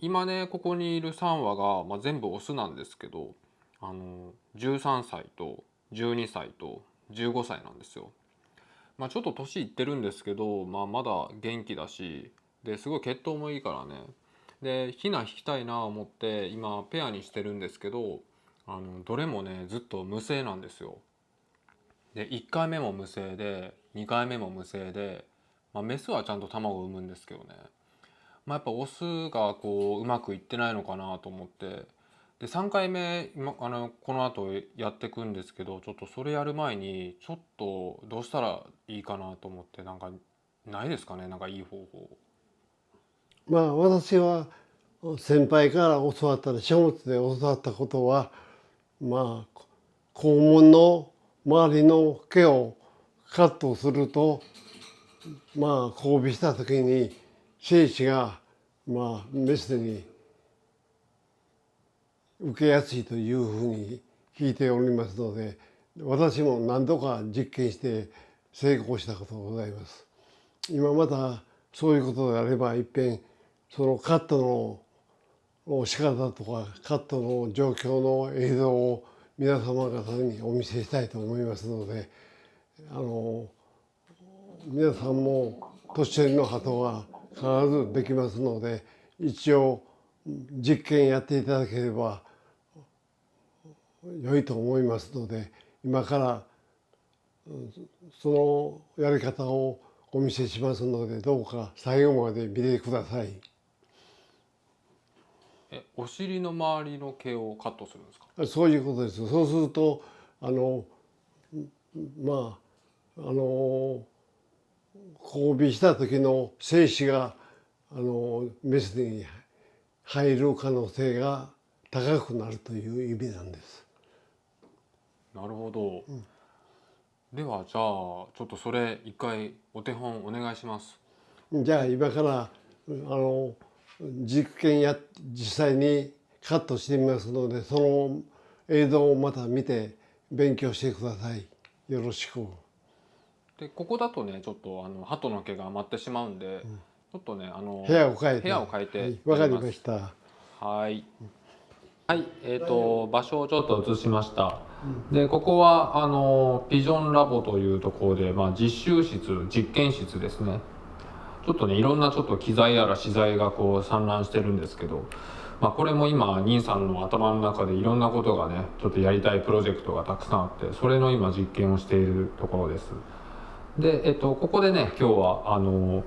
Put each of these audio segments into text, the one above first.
今ねここにいる3羽が、全部オスなんですけど、13歳と12歳と15歳なんですよ。ちょっと年いってるんですけど、まだ元気だし、ですごい血統もいいからね。でヒナ引きたいなと思って今ペアにしてるんですけど、どれもねずっと無精なんですよ。で1回目も無精で2回目も無精で、メスはちゃんと卵を産むんですけどね、やっぱオスがこううまくいってないのかなと思って、で3回目この後やっていくんですけど、ちょっとそれやる前にちょっとどうしたらいいかなと思って、なんかないですかね、なんかいい方法。私は先輩から教わったり書物で教わったことは、肛門の周りの毛をカットすると、交尾した時に精子がメスに受けやすいというふうに聞いておりますので、私も何度か実験して成功したことがございます。今またそういうことであればいっぺんそのカットの仕方とかカットの状況の映像を皆様方にお見せしたいと思いますので、皆さんも年寄りの鳩は必ずできますので、一応実験やっていただければ良いと思いますので、今からそのやり方をお見せしますので、どうか最後まで見てください。お尻の周りの毛をカットするんですか？そういうことです。そうするとまあ交尾した時の精子がメスに入る可能性が高くなるという意味なんです。なるほど。ではじゃあちょっとそれ一回お手本お願いします。じゃあ今から実際にカットしてみますので、その映像をまた見て勉強してください。よろしく。でここだとねちょっと鳩の毛が余ってしまうんで、ちょっとね部屋を変えて。部屋を変えてやります。わかりました。はい。はい、場所をちょっと移しました。でここはピジョンラボというところで、実習室実験室ですね。ちょっとねいろんなちょっと機材やら資材がこう散乱してるんですけど、これも今兄さんの頭の中でいろんなことがねちょっとやりたいプロジェクトがたくさんあって、それの今実験をしているところです。でここでね今日は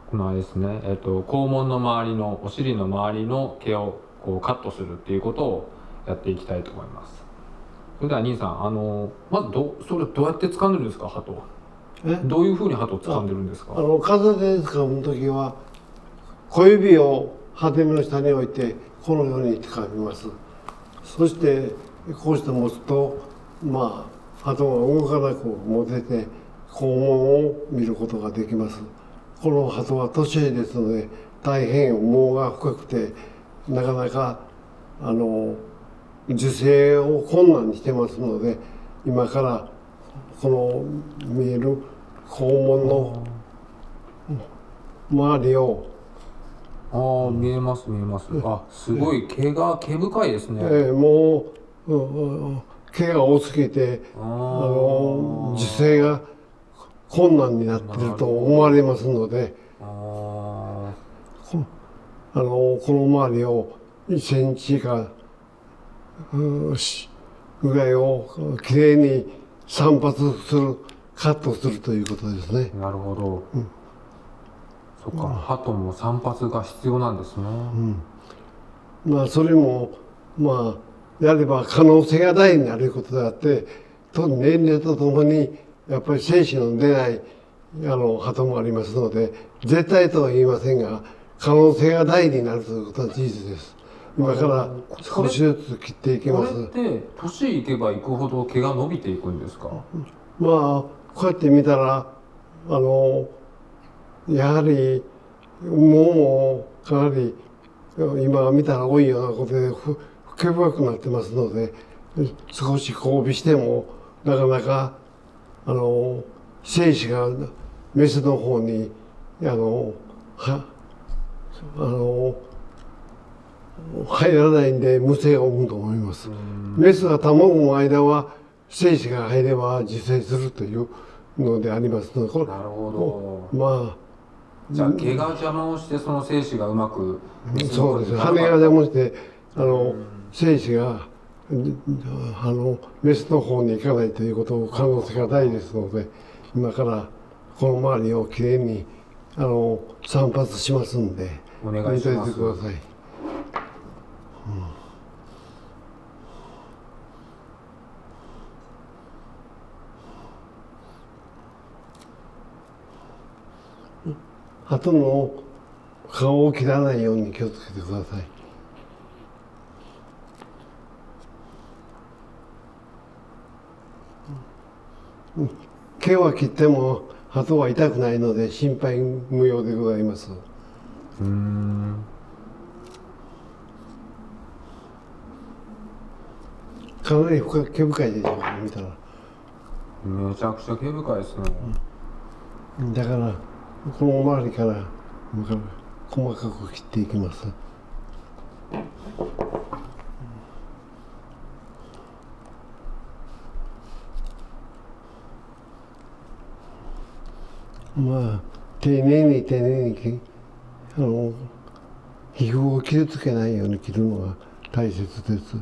このあれですね、肛門の周りのお尻の周りの毛をこうカットするっていうことをやっていきたいと思います。それでは兄さんまずそれどうやって掴んでるんですか、鳩は。どういうふうに鳩を掴んでるんですか？風で掴む時は小指をハテの下に置いてこのように掴みます。そしてこうして持つと鳩が動かなく持てて肛門を見ることができます。この鳩は年寄りですので大変羽毛が深くてなかなか受精を困難にしてますので、今からこの見える肛門の周りを見えます見えます。すごい毛深いですね。もう毛が多すぎて受精が困難になっていると思われますので、この周りを1センチかぐらいをきれいに散髪するカットするということですね。なるほど。そっか、鳩も散髪が必要なんですね。それもやれば可能性が大になることであって、年齢とともにやっぱり精子の出ない鳩もありますので、絶対とは言いませんが可能性が大になるということは事実です。今から少しずつ切っていきます。これって年いけばいくほど毛が伸びていくんですか？こうやって見たらやはり羽毛もかなり今見たら多いようなことで毛深くなってますので、少し交尾してもなかなか精子がメスの方に入らないんで無精が産むと思います。メスが卵の間は精子が入れば受精するというのでありますので、これなるほど。まじゃあ毛が邪魔をしてその精子がうまくあそうです。羽が邪魔して精子がメスの方に行かないということを可能性が大ですので、今からこの周りをきれいに散髪しますんでお願いします。見といてください。後の顔を切らないように気をつけてください。毛は切っても鳩は痛くないので心配無用でございます。かなり毛深いでしょう、見たら。めちゃくちゃ毛深いですね。だからこの周りから細かく切っていきます。まあ丁寧に丁寧に皮膚を傷つけないように切るのが大切です。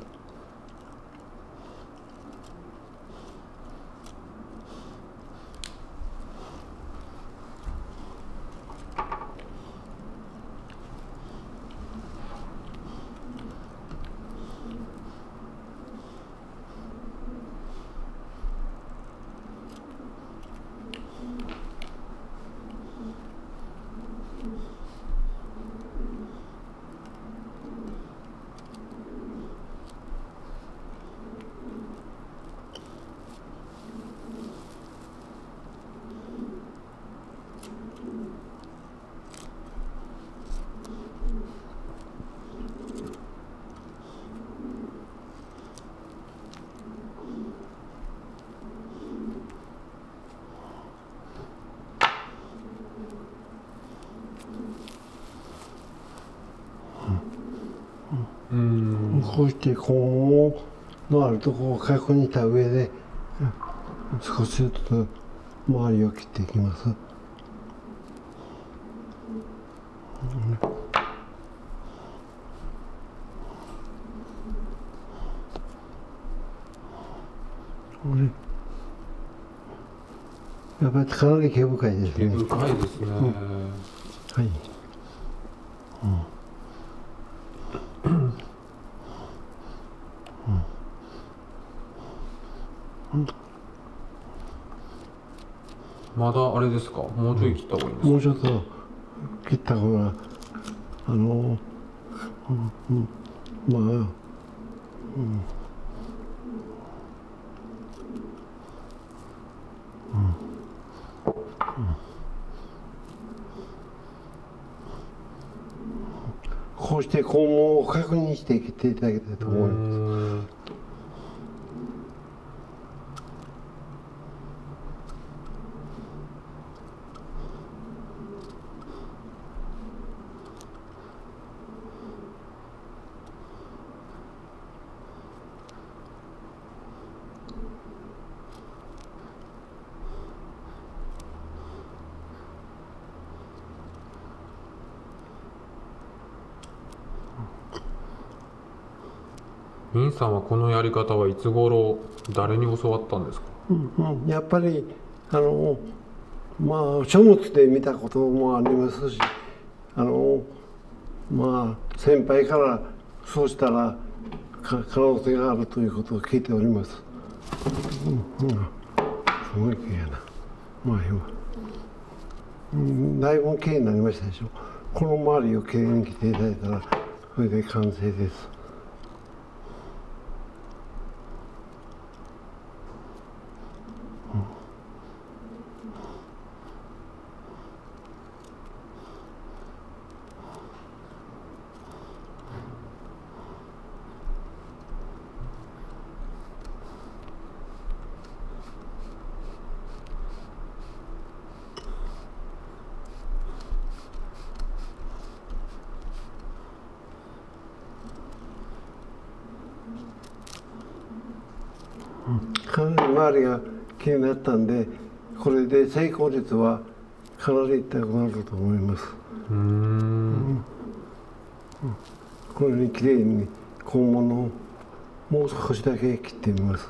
こうして肛門のあるところを確認した上で少しずつ周りを切っていきます。やっぱりかなり毛深いですね。毛深いですね。はい。まだあれですか。もうちょい切った方がいいんですか。もうちょっと切った方がまあこうして肛門を確認して切っていただきたいと思います。ミンさんはこのやり方はいつ頃誰に教わったんですか。やっぱりまあ書物で見たこともありますしまあ先輩からそうしたら可能性があるということを聞いております。すごい綺麗な。まあ今だいぶ綺麗になりましたでしょ。この周りを綺麗に切っていただいたらこれで完成です。かなり周りが気になったんで、これで成功率はかなり高くなると思います。これにきれいに肛門をもう少しだけ切ってみます。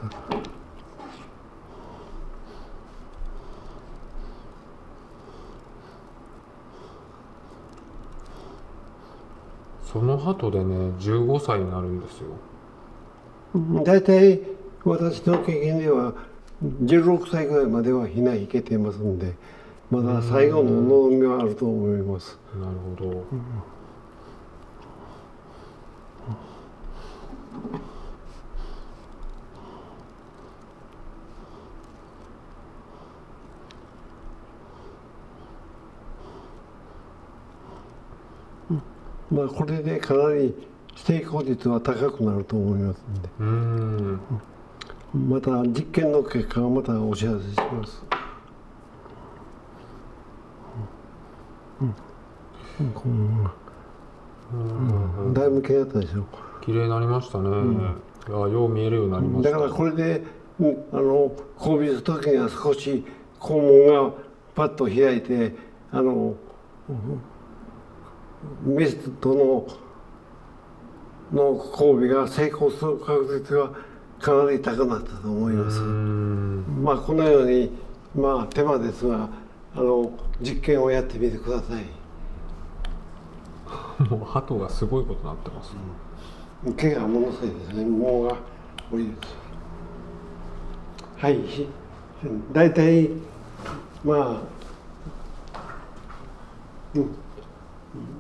その後でね15歳になるんですよ。大体私の経験では16歳ぐらいまではひな引けていますので、まだ最後の望みはあると思います。なるほど。まあこれでかなり成功率は高くなると思いますので、また実験の結果をまたお知らせします。だいぶ綺麗だったでしょ。綺麗になりましたね。いやよう見えるようになりました。だからこれで交尾する時には少し肛門がパッと開いてメスとの交尾が成功する確率がかなり高くなったと思います。まあこのように手間ですが実験をやってみてください。もう鳩がすごいことになってます。毛がものすごいですね。毛が多いです。はい。大体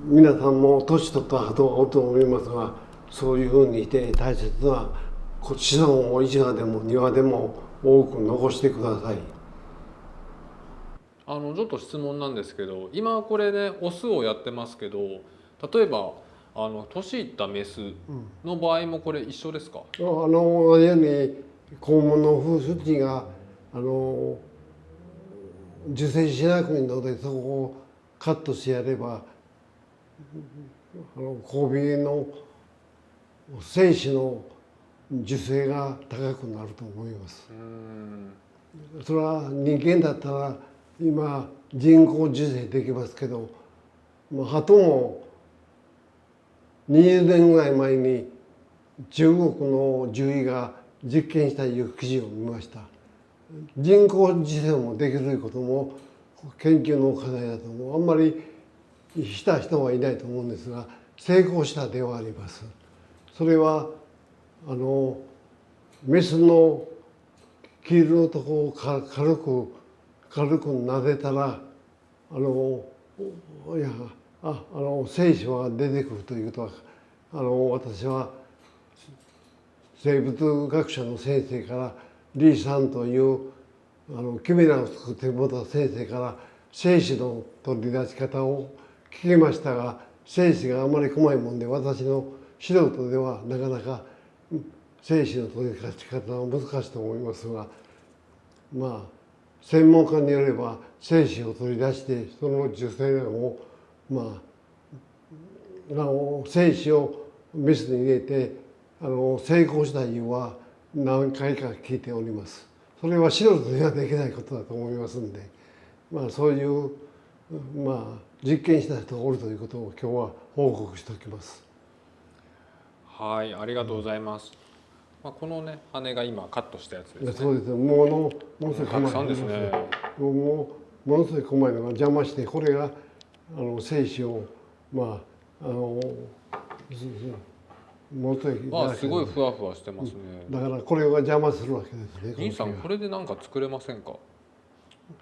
皆さんも年取った鳩がおると思いますが、そういうふうにして大切な子孫を一羽でも二羽でも多く残してください。ちょっと質問なんですけど、今これでオスをやってますけど、例えば年いったメスの場合もこれ一緒ですか？同じように肛門の風筋が受精しなくなるので、そこをカットしてやれば交尾の精子の受精が高くなると思います。それは人間だったら今人工受精できますけど、鳩も20年ぐらい前に中国の獣医が実験したいう記事を見ました。人工受精もできることも研究の課題だと思う。あんまりした人はいないと思うんですが、成功したではあります。それはメスの黄色のところを軽く撫でたら精子は出てくるということは私は生物学者の先生からリーさんというキメラを作ってもらった先生から精子の取り出し方を聞きましたが、精子があまり細いもんで私の素人ではなかなか精子の取り出し方は難しいと思いますが、専門家によれば精子を取り出してその受精卵を精子をメスに入れて成功した理由は何回か聞いております。それは素人にはできないことだと思いますんで、そういう実験した人がおるということを今日は報告しておきます。はい、ありがとうございます。このね羽が今カットしたやつですね。そうです。ものすごいたくさんですね。ものすごい細いのが邪魔して、これが精子をものすごいすごいふわふわしてますね。だからこれが邪魔するわけですね。兄さんこれで何か作れませんか？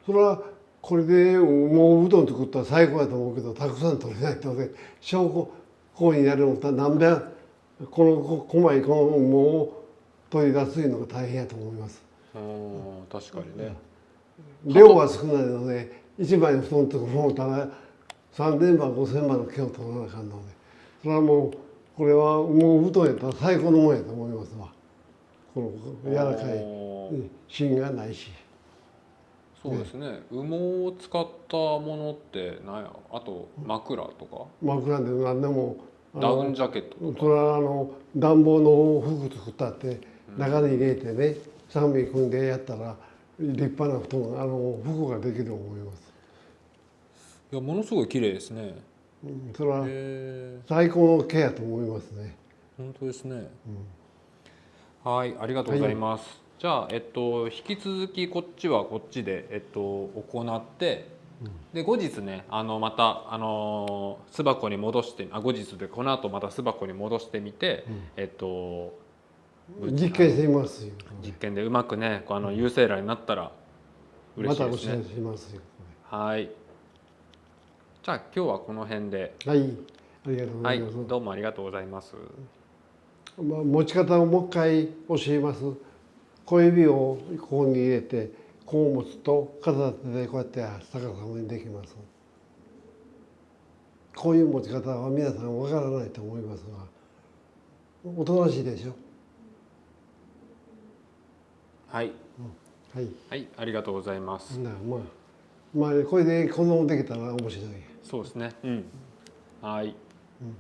それはこれでもううどん作ったら最高だと思うけど、たくさん取れないとね、証拠こうにやるのと何べんこの細いこのもを取り出すのが大変やと思います。確かにね。量は少ないので1枚の布団とかもたら3000羽5000羽の毛を取らなあかんので、それはもうこれはもう布団やったら最高のもんやと思いますわ。この柔らかい芯がないし。そうですね。羽毛を使ったものって何や？あと枕とか？枕で何でもダウンジャケットとか？それは暖房の服作ったって中に入れてね、3尾組んでやったら立派な服ができると思います。いやものすごい綺麗ですね。それはへえ、最高の毛やと思いますね。本当ですね。はい、ありがとうございます。じゃあ、引き続きこっちはこっちで、行って、で後日ね、また巣箱に戻して、後日でこの後また巣箱に戻してみて、実験してみますよ。実験でうまくね、有精卵になったら嬉またお知しいですね。らせしますよ。はい。じゃあ今日はこの辺で、はい、ありがとうごはい、ざいます。どうもありがとうございます。持ち方をもう一回教えます。小指をここに入れてこう持つと片手でこうやって逆さまにできます。こういう持ち方は皆さんわからないと思いますが、おとなしいでしょ。はい、はい。はい、ありがとうございます。まあこれで子供できたら面白い。そうですね。うん。はい。うん